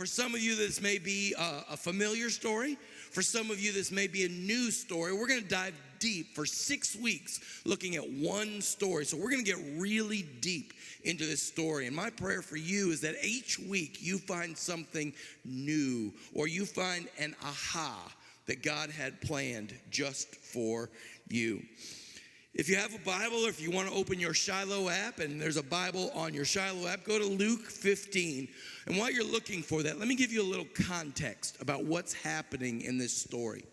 For some of you, this may be a familiar story. For some of you, this may be a new story. We're going to dive deep for 6 weeks looking at one story. So we're going to get really deep into this story. And my prayer for you is that each week you find something new, or you find an aha that God had planned just for you. If you have a Bible, or if you want to open your Shiloh app, and there's a Bible on your Shiloh app, go to Luke 15. And while you're looking for that, let me give you a little context about what's happening in this story.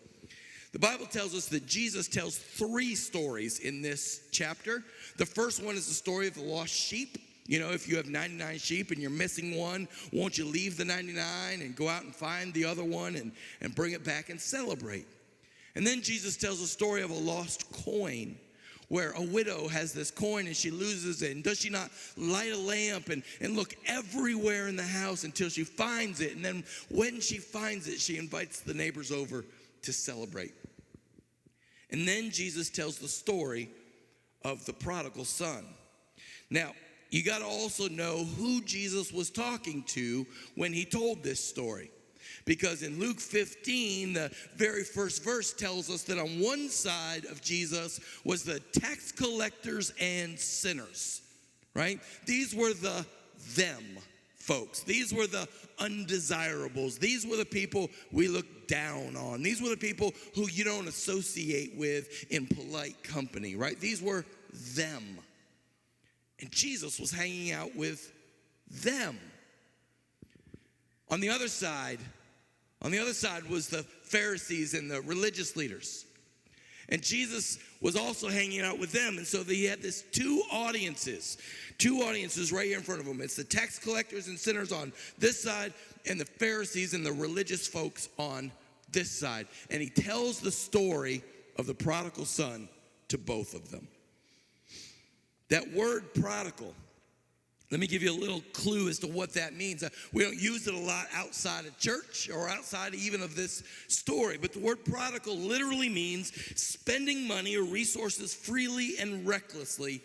The Bible tells us that Jesus tells 3 stories in this chapter. The first one is the story of the lost sheep. You know, if you have 99 sheep and you're missing one, won't you leave the 99 and go out and find the other one and bring it back and celebrate? And then Jesus tells a story of a lost coin, where a widow has this coin and she loses it. And does she not light a lamp and look everywhere in the house until she finds it? And then when she finds it, she invites the neighbors over to celebrate. And then Jesus tells the story of the prodigal son. Now, you got to also know who Jesus was talking to when he told this story. Because in Luke 15, the very first verse tells us that on one side of Jesus was the tax collectors and sinners, right? These were the them folks. These were the undesirables. These were the people we look down on. These were the people who you don't associate with in polite company, right? These were them. And Jesus was hanging out with them. On the other side was the Pharisees and the religious leaders. And Jesus was also hanging out with them. And so he had this two audiences right here in front of him. It's the tax collectors and sinners on this side, and the Pharisees and the religious folks on this side. And he tells the story of the prodigal son to both of them. That word prodigal, let me give you a little clue as to what that means. We don't use it a lot outside of church or outside even of this story. But the word prodigal literally means spending money or resources freely and recklessly,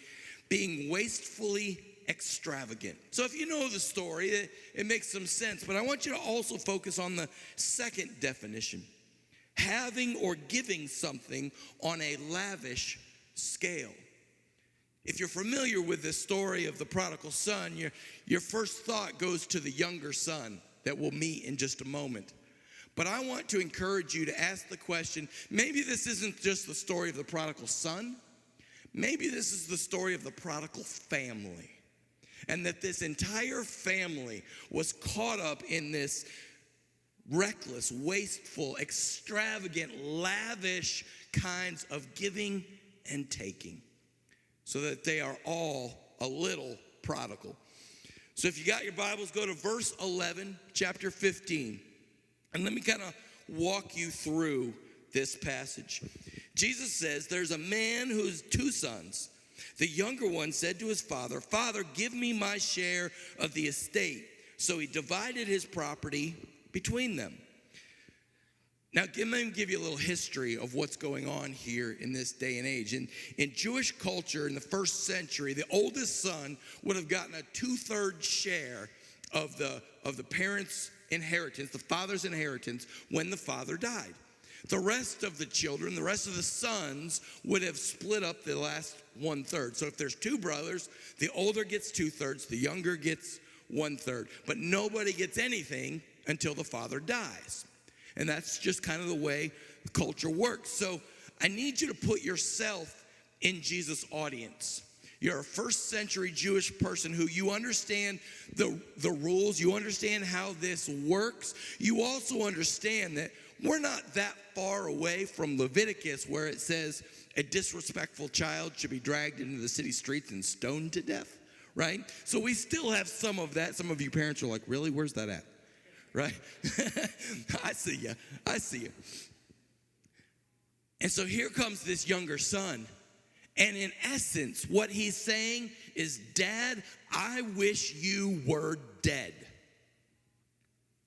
being wastefully extravagant. So if you know the story, it makes some sense. But I want you to also focus on the second definition. Having or giving something on a lavish scale. If you're familiar with this story of the prodigal son, your first thought goes to the younger son that we'll meet in just a moment. But I want to encourage you to ask the question, maybe this isn't just the story of the prodigal son. Maybe this is the story of the prodigal family. And that this entire family was caught up in this reckless, wasteful, extravagant, lavish kinds of giving and taking. So that they are all a little prodigal. So if you got your Bibles, go to verse 11, chapter 15. And let me kind of walk you through this passage. Jesus says, there's a man who's 2 sons. The younger one said to his father, "Father, give me my share of the estate." So he divided his property between them. Now, let me give you a little history of what's going on here in this day and age. In Jewish culture in the first century, the oldest son would have gotten a 2/3 share of the parents' inheritance, the father's inheritance, when the father died. The rest of the children, the rest of the sons, would have split up the last 1/3. So if there's 2 brothers, the older gets 2/3, the younger gets 1/3. But nobody gets anything until the father dies. And that's just kind of the way culture works. So I need you to put yourself in Jesus' audience. You're a first century Jewish person who you understand the rules. You understand how this works. You also understand that we're not that far away from Leviticus, where it says a disrespectful child should be dragged into the city streets and stoned to death, right? So we still have some of that. Some of you parents are like, really? Where's that at? Right? I see you. And so here comes this younger son. And in essence, what he's saying is, Dad, I wish you were dead.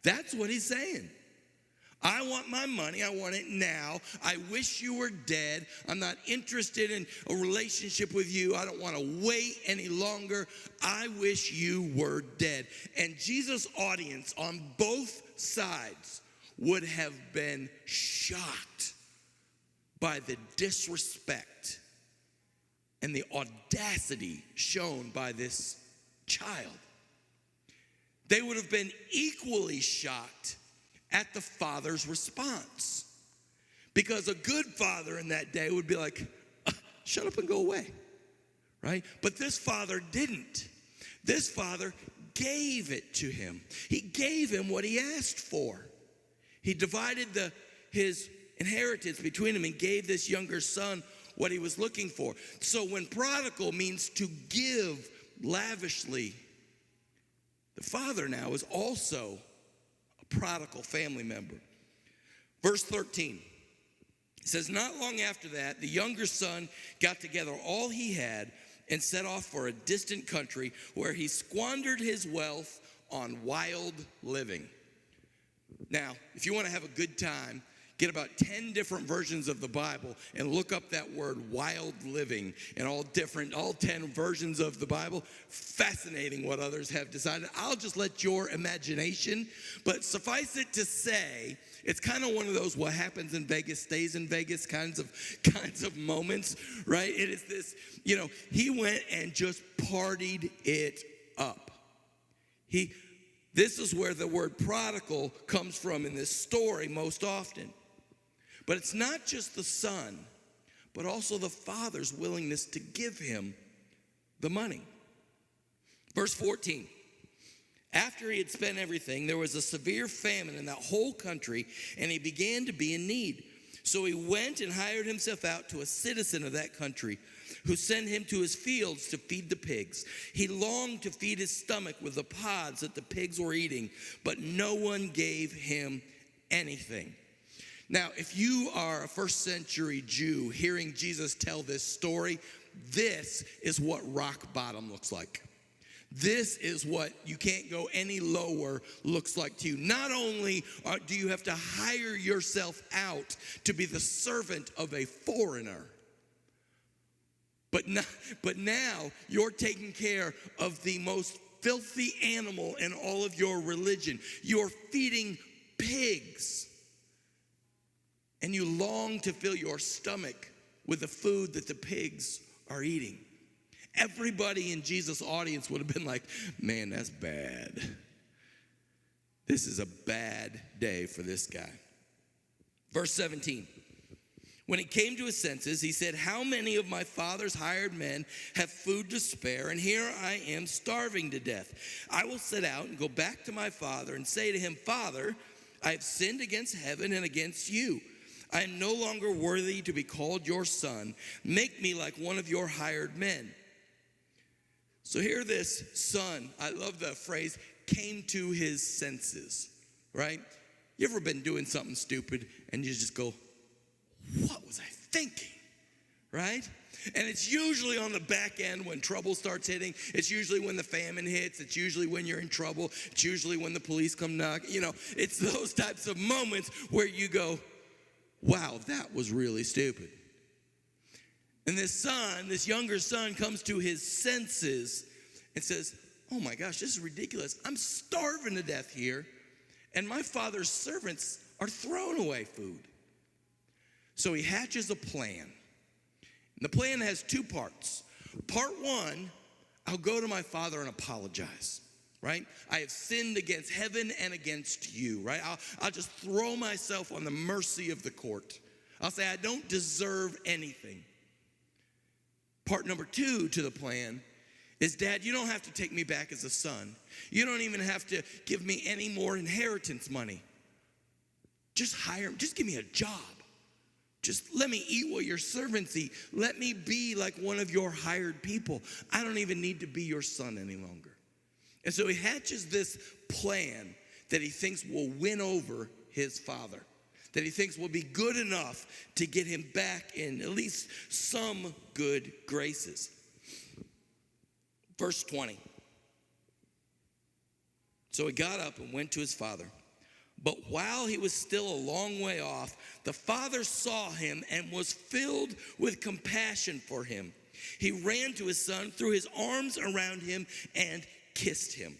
That's what he's saying. I want my money. I want it now. I wish you were dead. I'm not interested in a relationship with you. I don't want to wait any longer. I wish you were dead. And Jesus' audience on both sides would have been shocked by the disrespect and the audacity shown by this child. They would have been equally shocked at the father's response. Because a good father in that day would be like, shut up and go away, right? But this father didn't. This father gave it to him. He gave him what he asked for. He divided his inheritance between him and gave this younger son what he was looking for. So when prodigal means to give lavishly, the father now is also prodigal family member. Verse 13, it says, not long after that, the younger son got together all he had and set off for a distant country where he squandered his wealth on wild living. Now, if you want to have a good time, get about 10 different versions of the Bible and look up that word wild living in all 10 versions of the Bible. Fascinating what others have decided. I'll just let your imagination, but suffice it to say, it's kind of one of those what happens in Vegas stays in Vegas kinds of moments, right? It is this, he went and just partied it up. This is where the word prodigal comes from in this story most often. But it's not just the son, but also the father's willingness to give him the money. Verse 14, after he had spent everything, there was a severe famine in that whole country, and he began to be in need. So he went and hired himself out to a citizen of that country, who sent him to his fields to feed the pigs. He longed to feed his stomach with the pods that the pigs were eating, but no one gave him anything. Now, if you are a first century Jew hearing Jesus tell this story, this is what rock bottom looks like. This is what you can't go any lower looks like to you. Not only do you have to hire yourself out to be the servant of a foreigner, but now you're taking care of the most filthy animal in all of your religion. You're feeding pigs. And you long to fill your stomach with the food that the pigs are eating. Everybody in Jesus' audience would have been like, man, that's bad. This is a bad day for this guy. Verse 17. When he came to his senses, he said, how many of my father's hired men have food to spare, and here I am starving to death? I will set out and go back to my father and say to him, Father, I have sinned against heaven and against you. I am no longer worthy to be called your son. Make me like one of your hired men. So here this son, I love the phrase, came to his senses, right? You ever been doing something stupid and you just go, what was I thinking, right? And it's usually on the back end when trouble starts hitting. It's usually when the famine hits. It's usually when you're in trouble. It's usually when the police come knock. It's those types of moments where you go, wow, that was really stupid. And this younger son comes to his senses and says, oh my gosh, this is ridiculous. I'm starving to death here, and my father's servants are throwing away food. So he hatches a plan. And the plan has two parts. Part one, I'll go to my father and apologize. Right? I have sinned against heaven and against you, right? I'll just throw myself on the mercy of the court. I'll say I don't deserve anything. Part number two to the plan is, Dad, you don't have to take me back as a son. You don't even have to give me any more inheritance money. Just hire me. Just give me a job. Just let me eat what your servants eat. Let me be like one of your hired people. I don't even need to be your son any longer. And so he hatches this plan that he thinks will win over his father, that he thinks will be good enough to get him back in at least some good graces. Verse 20. So he got up and went to his father. But while he was still a long way off, the father saw him and was filled with compassion for him. He ran to his son, threw his arms around him, and kissed him.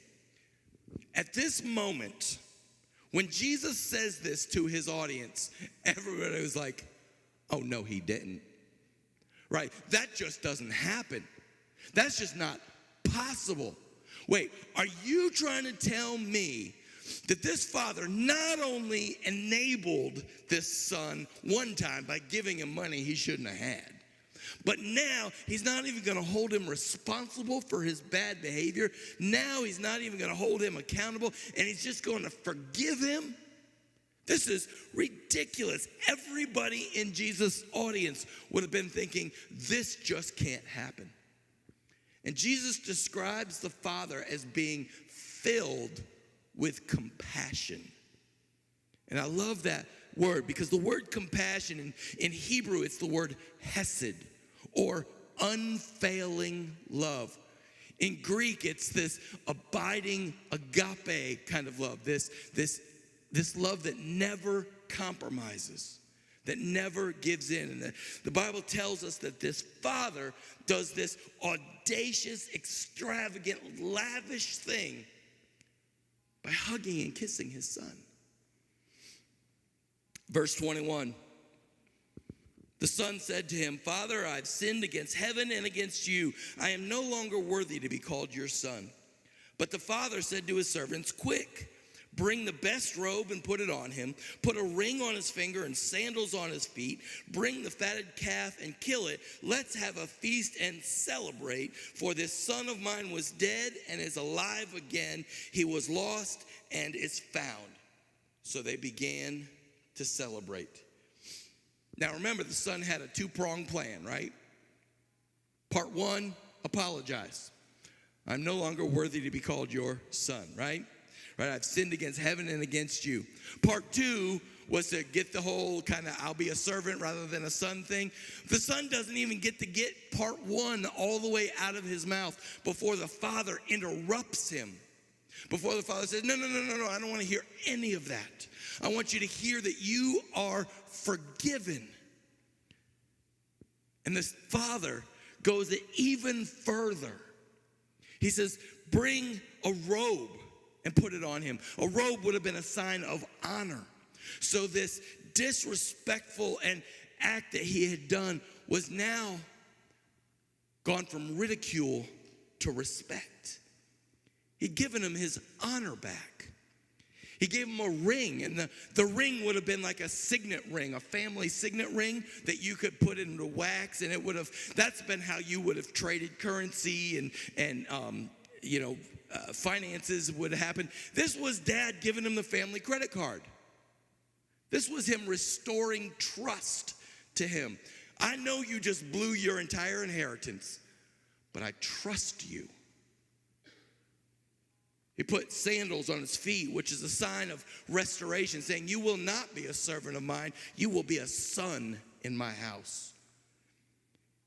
At this moment, when Jesus says this to his audience, everybody was like, oh, no, he didn't. Right? That just doesn't happen. That's just not possible. Wait, are you trying to tell me that this father not only enabled this son one time by giving him money he shouldn't have had, but now he's not even going to hold him responsible for his bad behavior? Now he's not even going to hold him accountable, and he's just going to forgive him? This is ridiculous. Everybody in Jesus' audience would have been thinking, this just can't happen. And Jesus describes the Father as being filled with compassion. And I love that word, because the word compassion in Hebrew, it's the word hesed, or unfailing love. In Greek, it's this abiding agape kind of love, this love that never compromises, that never gives in. And the Bible tells us that this father does this audacious, extravagant, lavish thing by hugging and kissing his son. Verse 21, the son said to him, Father, I've sinned against heaven and against you. I am no longer worthy to be called your son. But the father said to his servants, quick, bring the best robe and put it on him. Put a ring on his finger and sandals on his feet. Bring the fatted calf and kill it. Let's have a feast and celebrate. For this son of mine was dead and is alive again. He was lost and is found. So they began to celebrate. Now remember, the son had a two-pronged plan, right? Part one, apologize. I'm no longer worthy to be called your son, right? Right, I've sinned against heaven and against you. Part two was to get the whole kind of I'll be a servant rather than a son thing. The son doesn't even get to get part one all the way out of his mouth before the father interrupts him. Before the father says, no, I don't want to hear any of that. I want you to hear that you are forgiven. And this father goes even further. He says, bring a robe and put it on him. A robe would have been a sign of honor. So this disrespectful and act that he had done was now gone from ridicule to respect. He'd given him his honor back. He gave him a ring, and the ring would have been like a signet ring, a family signet ring that you could put into wax, and that's been how you would have traded currency and finances would happen. This was dad giving him the family credit card. This was him restoring trust to him. I know you just blew your entire inheritance, but I trust you. He put sandals on his feet, which is a sign of restoration, saying, you will not be a servant of mine. You will be a son in my house.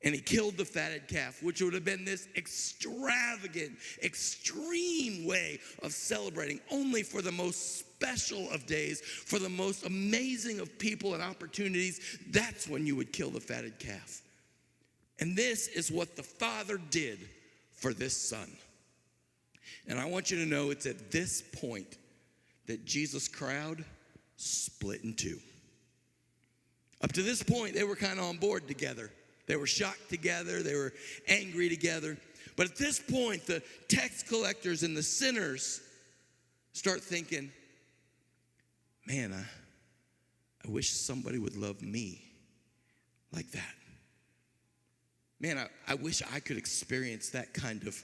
And he killed the fatted calf, which would have been this extravagant, extreme way of celebrating, only for the most special of days, for the most amazing of people and opportunities. That's when you would kill the fatted calf. And this is what the father did for this son. And I want you to know it's at this point that Jesus' crowd split in two. Up to this point, they were kind of on board together. They were shocked together. They were angry together. But at this point, the tax collectors and the sinners start thinking, man, I wish somebody would love me like that. Man, I wish I could experience that kind of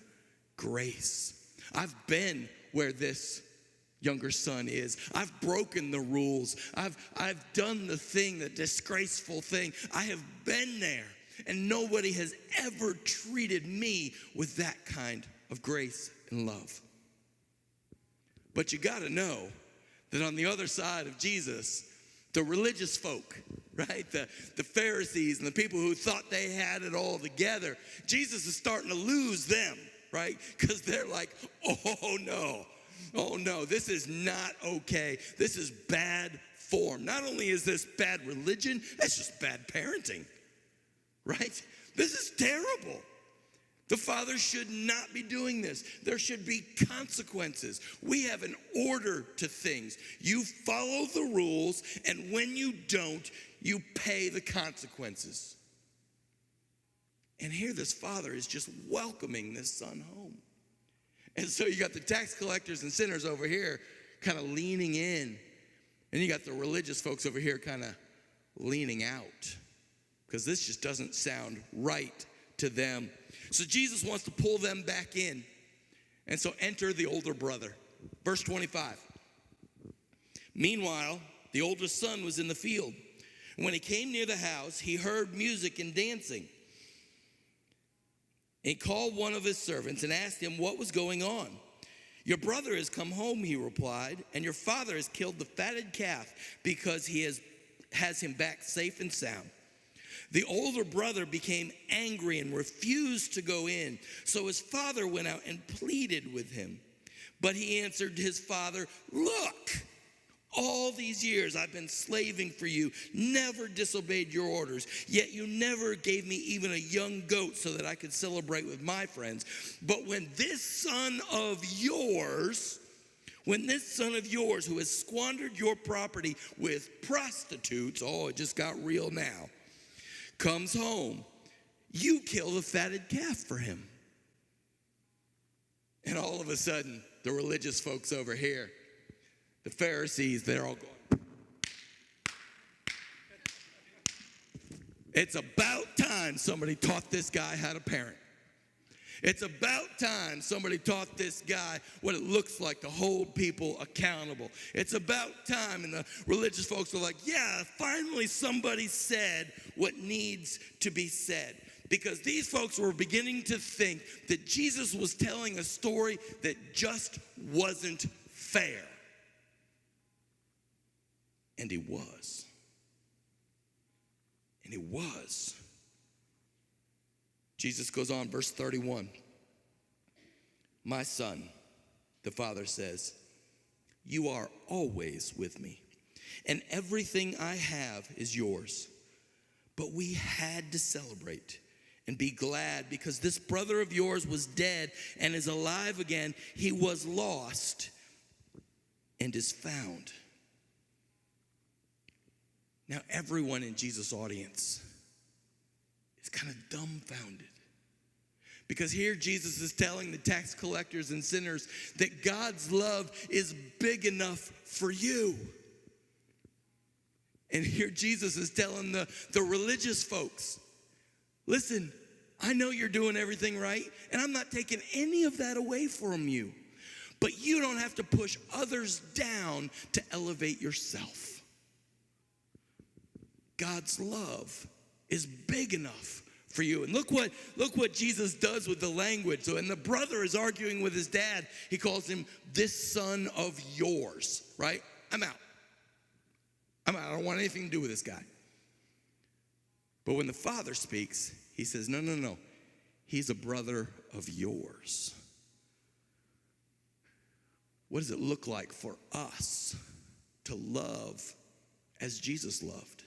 grace. I've been where this younger son is. I've broken the rules. I've done the thing, the disgraceful thing. I have been there, and nobody has ever treated me with that kind of grace and love. But you got to know that on the other side of Jesus, the religious folk, right, the Pharisees and the people who thought they had it all together, Jesus is starting to lose them. Right? Because they're like, oh no, oh no, this is not okay. This is bad form. Not only is this bad religion, that's just bad parenting, right? This is terrible. The father should not be doing this. There should be consequences. We have an order to things. You follow the rules, and when you don't, you pay the consequences. And here this father is just welcoming this son home. And so you got the tax collectors and sinners over here kind of leaning in, and you got the religious folks over here kind of leaning out, because this just doesn't sound right to them. So Jesus wants to pull them back in. And so enter the older brother. Verse 25. Meanwhile, the oldest son was in the field. And when he came near the house, he heard music and dancing. And he called one of his servants and asked him what was going on. Your brother has come home, he replied, and your father has killed the fatted calf because he has him back safe and sound. The older brother became angry and refused to go in. So his father went out and pleaded with him. But he answered his father, look, all these years I've been slaving for you, never disobeyed your orders, yet you never gave me even a young goat so that I could celebrate with my friends. But when this son of yours who has squandered your property with prostitutes, oh, it just got real now, comes home, you kill the fatted calf for him. And all of a sudden, the religious folks over here, the Pharisees, they're all going, it's about time somebody taught this guy how to parent. It's about time somebody taught this guy what it looks like to hold people accountable. It's about time, and the religious folks are like, yeah, finally somebody said what needs to be said. Because these folks were beginning to think that Jesus was telling a story that just wasn't fair. And he was. And he was. Jesus goes on, verse 31. My son, the father says, you are always with me, and everything I have is yours. But we had to celebrate and be glad because this brother of yours was dead and is alive again. He was lost and is found. Now, everyone in Jesus' audience is kind of dumbfounded. Because here Jesus is telling the tax collectors and sinners that God's love is big enough for you. And here Jesus is telling the religious folks, listen, I know you're doing everything right, and I'm not taking any of that away from you. But you don't have to push others down to elevate yourself. God's love is big enough for you. And look what Jesus does with the language. So, and the brother is arguing with his dad. He calls him this son of yours, right? I'm out. I don't want anything to do with this guy. But when the father speaks, he says, no. He's a brother of yours. What does it look like for us to love as Jesus loved?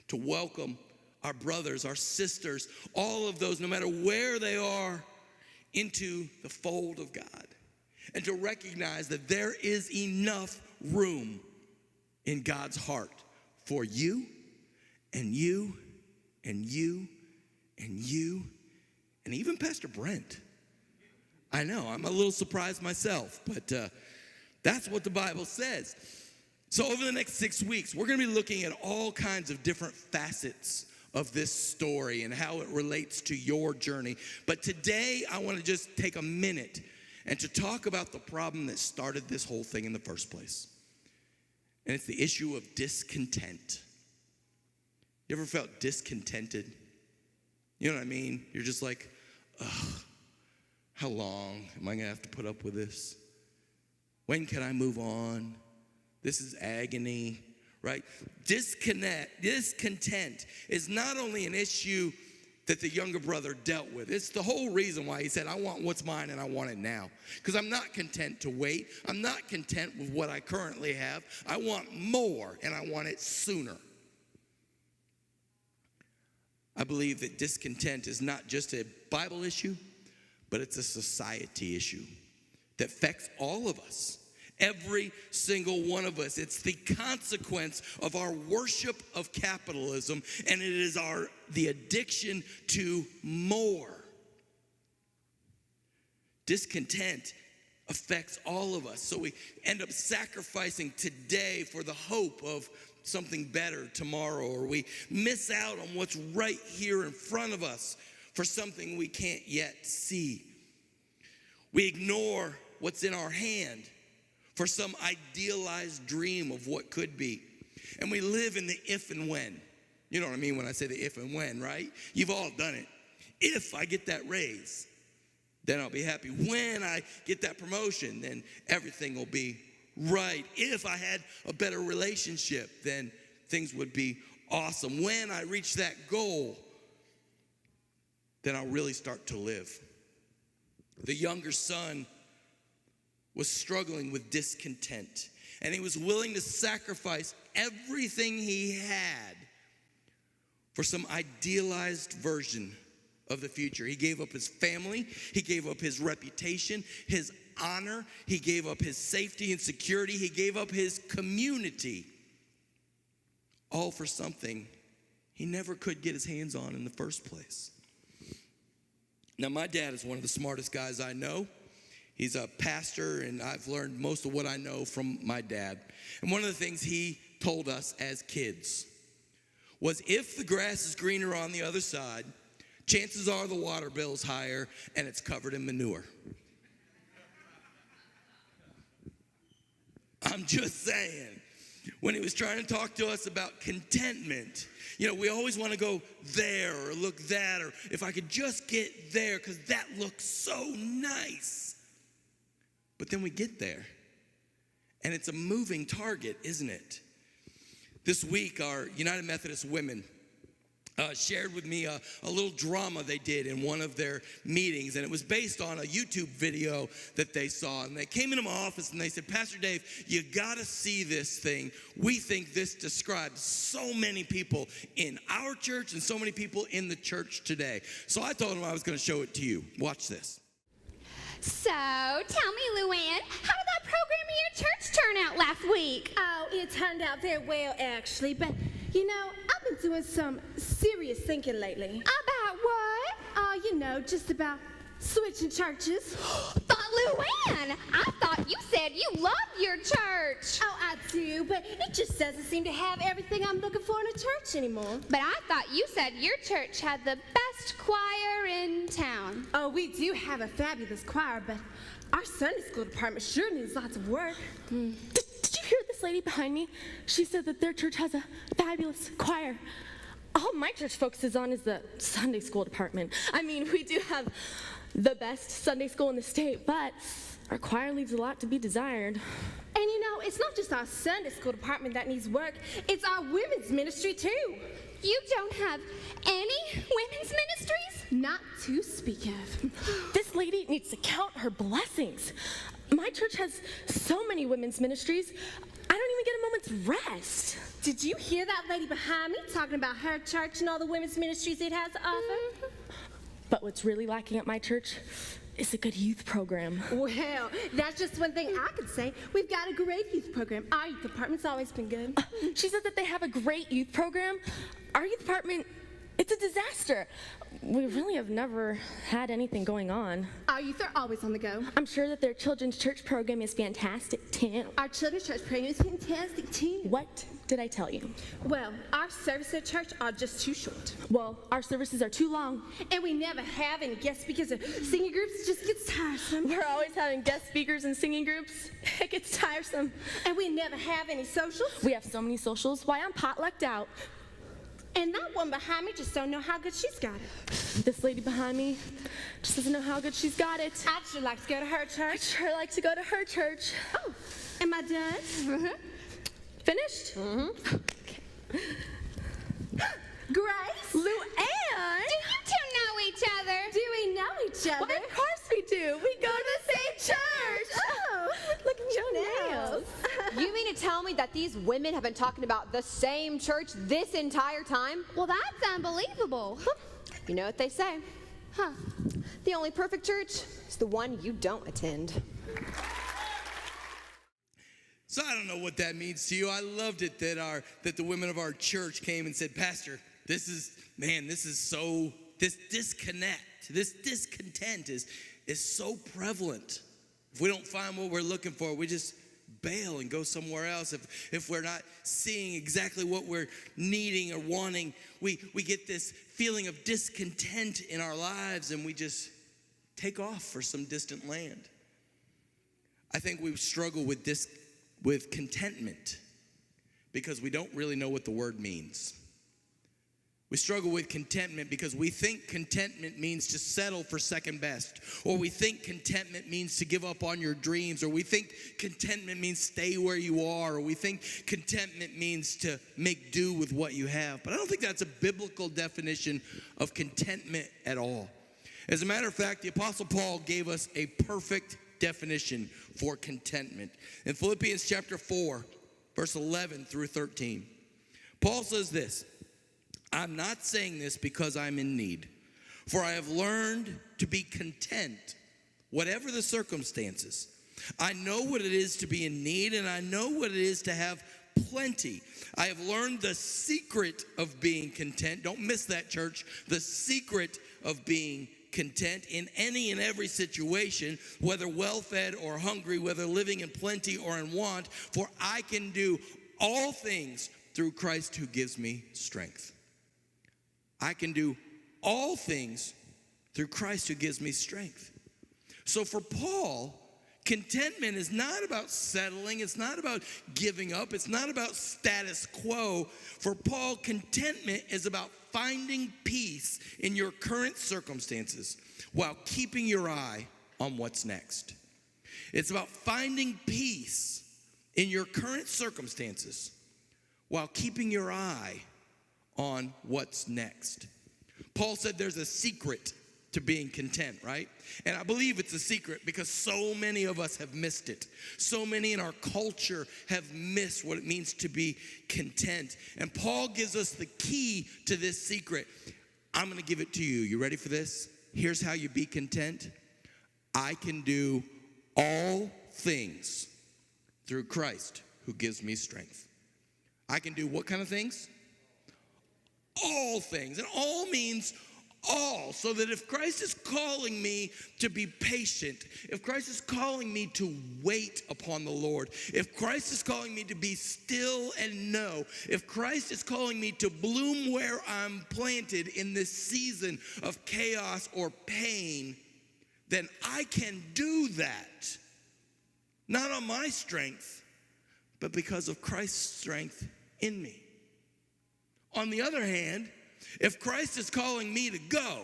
To welcome our brothers, our sisters, all of those, no matter where they are, into the fold of God. And to recognize that there is enough room in God's heart for you and you and you and you and even Pastor Brent. I know, I'm a little surprised myself, but that's what the Bible says. So over the next 6 weeks, we're going to be looking at all kinds of different facets of this story and how it relates to your journey. But today, I want to just take a minute and to talk about the problem that started this whole thing in the first place. And it's the issue of discontent. You ever felt discontented? You know what I mean? You're just like, ugh, how long am I going to have to put up with this? When can I move on? This is agony, right? Discontent is not only an issue that the younger brother dealt with. It's the whole reason why he said, I want what's mine and I want it now. Because I'm not content to wait. I'm not content with what I currently have. I want more and I want it sooner. I believe that discontent is not just a Bible issue, but it's a society issue that affects all of us. Every single one of us. It's the consequence of our worship of capitalism, and it is the addiction to more. Discontent affects all of us. So we end up sacrificing today for the hope of something better tomorrow, or we miss out on what's right here in front of us for something we can't yet see. We ignore what's in our hand for some idealized dream of what could be. And we live in the if and when. You know what I mean when I say the if and when, right? You've all done it. If I get that raise, then I'll be happy. When I get that promotion, then everything will be right. If I had a better relationship, then things would be awesome. When I reach that goal, then I'll really start to live. The younger son was struggling with discontent, and he was willing to sacrifice everything he had for some idealized version of the future. He gave up his family, he gave up his reputation, his honor, he gave up his safety and security, he gave up his community, all for something he never could get his hands on in the first place. Now, my dad is one of the smartest guys I know. He's a pastor, and I've learned most of what I know from my dad. And one of the things he told us as kids was, if the grass is greener on the other side, chances are the water bill's higher and it's covered in manure. I'm just saying. When he was trying to talk to us about contentment, you know, we always want to go there or look that, or if I could just get there because that looks so nice. But then we get there, and it's a moving target, isn't it? This week, our United Methodist women shared with me a little drama they did in one of their meetings, and it was based on a YouTube video that they saw. And they came into my office and they said, Pastor Dave, you gotta see this thing. We think this describes so many people in our church and so many people in the church today. So I told them I was gonna show it to you. Watch this. So, tell me, Luann, how did that program in your church turn out last week? Oh, it turned out very well, actually. But, you know, I've been doing some serious thinking lately. About what? Oh, you know, just about switching churches. But, Luann, I thought you said you loved your church. Oh, I do, but it just doesn't seem to have everything I'm looking for in a church anymore. But I thought you said your church had the best choir in town. Oh, we do have a fabulous choir, but our Sunday school department sure needs lots of work. Did you hear this lady behind me? She said that their church has a fabulous choir. All my church focuses on is the Sunday school department. I mean, we do have the best Sunday school in the state, but our choir leaves a lot to be desired. And you know, it's not just our Sunday school department that needs work, it's our women's ministry too. You don't have any women's ministries? Not to speak of. This lady needs to count her blessings. My church has so many women's ministries, I don't even get a moment's rest. Did you hear that lady behind me talking about her church and all the women's ministries it has to offer? But what's really lacking at my church is a good youth program. Well, that's just one thing I could say. We've got a great youth program. Our youth department's always been good. She said that they have a great youth program. Our youth department, it's a disaster. We really have never had anything going on. Our youth are always on the go. I'm sure that their children's church program is fantastic, too. Our children's church program is fantastic, too. What did I tell you? Well, our services at church are just too short. Well, our services are too long. And we never have any guests because of singing groups. It just gets tiresome. We're always having guest speakers and singing groups. It gets tiresome. And we never have any socials. We have so many socials. Why, I'm potlucked out. And that one behind me just don't know how good she's got it. This lady behind me just doesn't know how good she's got it. I'd sure like to go to her church. I'd sure like to go to her church. Oh, am I done? Mm-hmm. Finished? Mm-hmm. Okay. Grace? Luann? Do you two each other. Well, of course we do. We go to the same church. Oh, look at your nails. You mean to tell me that these women have been talking about the same church this entire time? Well, that's unbelievable. You know what they say. Huh. The only perfect church is the one you don't attend. So I don't know what that means to you. I loved it that the women of our church came and said, Pastor, this discontent is so prevalent. If we don't find what we're looking for, we just bail and go somewhere else. If we're not seeing exactly what we're needing or wanting, we get this feeling of discontent in our lives and we just take off for some distant land. I think we struggle with contentment because we don't really know what the word means. We struggle with contentment because we think contentment means to settle for second best, or we think contentment means to give up on your dreams, or we think contentment means stay where you are, or we think contentment means to make do with what you have. But I don't think that's a biblical definition of contentment at all. As a matter of fact, the Apostle Paul gave us a perfect definition for contentment. In Philippians chapter 4, verse 11 through 13, Paul says this, I'm not saying this because I'm in need, for I have learned to be content, whatever the circumstances. I know what it is to be in need, and I know what it is to have plenty. I have learned the secret of being content. Don't miss that, church. The secret of being content in any and every situation, whether well-fed or hungry, whether living in plenty or in want, for I can do all things through Christ who gives me strength. I can do all things through Christ who gives me strength. So for Paul, contentment is not about settling. It's not about giving up. It's not about status quo. For Paul, contentment is about finding peace in your current circumstances while keeping your eye on what's next. It's about finding peace in your current circumstances while keeping your eye on what's next. Paul said there's a secret to being content, right? And I believe it's a secret because so many of us have missed it. So many in our culture have missed what it means to be content. And Paul gives us the key to this secret. I'm going to give it to you. You ready for this? Here's how you be content. I can do all things through Christ who gives me strength. I can do what kind of things? All things. And all means all. So that if Christ is calling me to be patient, if Christ is calling me to wait upon the Lord, if Christ is calling me to be still and know, if Christ is calling me to bloom where I'm planted in this season of chaos or pain, then I can do that. Not on my strength, but because of Christ's strength in me. On the other hand, if Christ is calling me to go,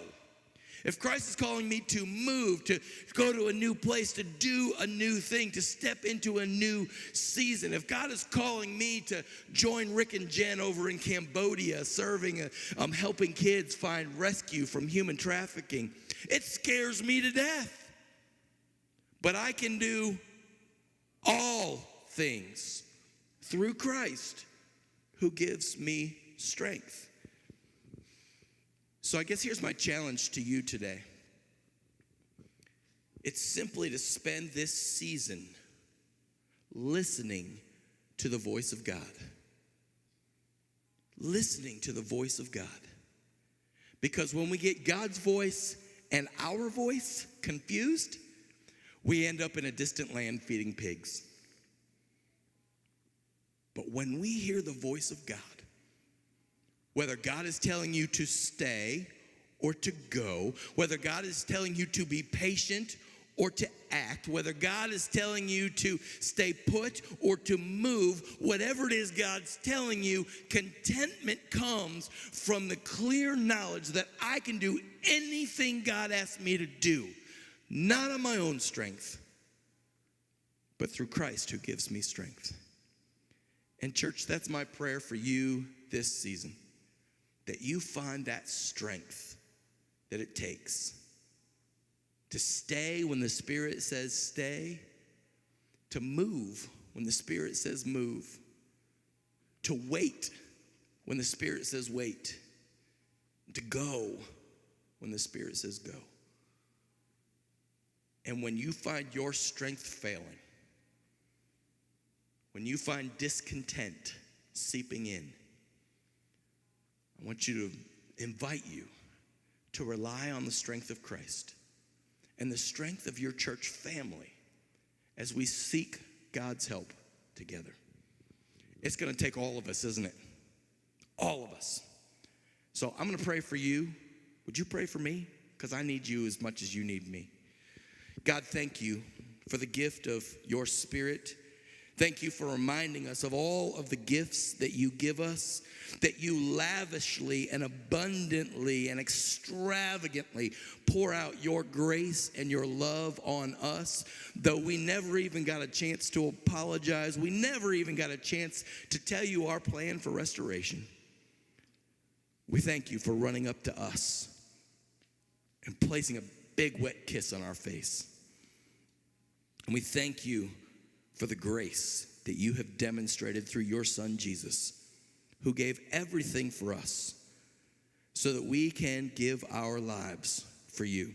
if Christ is calling me to move, to go to a new place, to do a new thing, to step into a new season, if God is calling me to join Rick and Jen over in Cambodia, serving, helping kids find rescue from human trafficking, it scares me to death. But I can do all things through Christ who gives me strength. So I guess here's my challenge to you today. It's simply to spend this season listening to the voice of God. Listening to the voice of God. Because when we get God's voice and our voice confused, we end up in a distant land feeding pigs. But when we hear the voice of God, whether God is telling you to stay or to go, whether God is telling you to be patient or to act, whether God is telling you to stay put or to move, whatever it is God's telling you, contentment comes from the clear knowledge that I can do anything God asks me to do, not on my own strength, but through Christ who gives me strength. And church, that's my prayer for you this season. That you find that strength that it takes to stay when the Spirit says stay, to move when the Spirit says move, to wait when the Spirit says wait, to go when the Spirit says go. And when you find your strength failing, when you find discontent seeping in, I want you to invite you to rely on the strength of Christ and the strength of your church family as we seek God's help together. It's going to take all of us, isn't it? All of us. So I'm going to pray for you. Would you pray for me? Because I need you as much as you need me. God, thank you for the gift of your Spirit. Thank you for reminding us of all of the gifts that you give us, that you lavishly and abundantly and extravagantly pour out your grace and your love on us, though we never even got a chance to apologize. We never even got a chance to tell you our plan for restoration. We thank you for running up to us and placing a big wet kiss on our face. And we thank you for the grace that you have demonstrated through your Son, Jesus, who gave everything for us so that we can give our lives for you.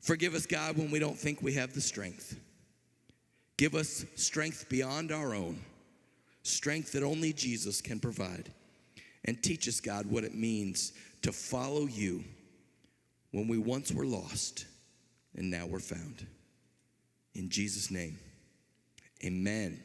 Forgive us, God, when we don't think we have the strength. Give us strength beyond our own, strength that only Jesus can provide. And teach us, God, what it means to follow you when we once were lost and now we're found. In Jesus' name, amen.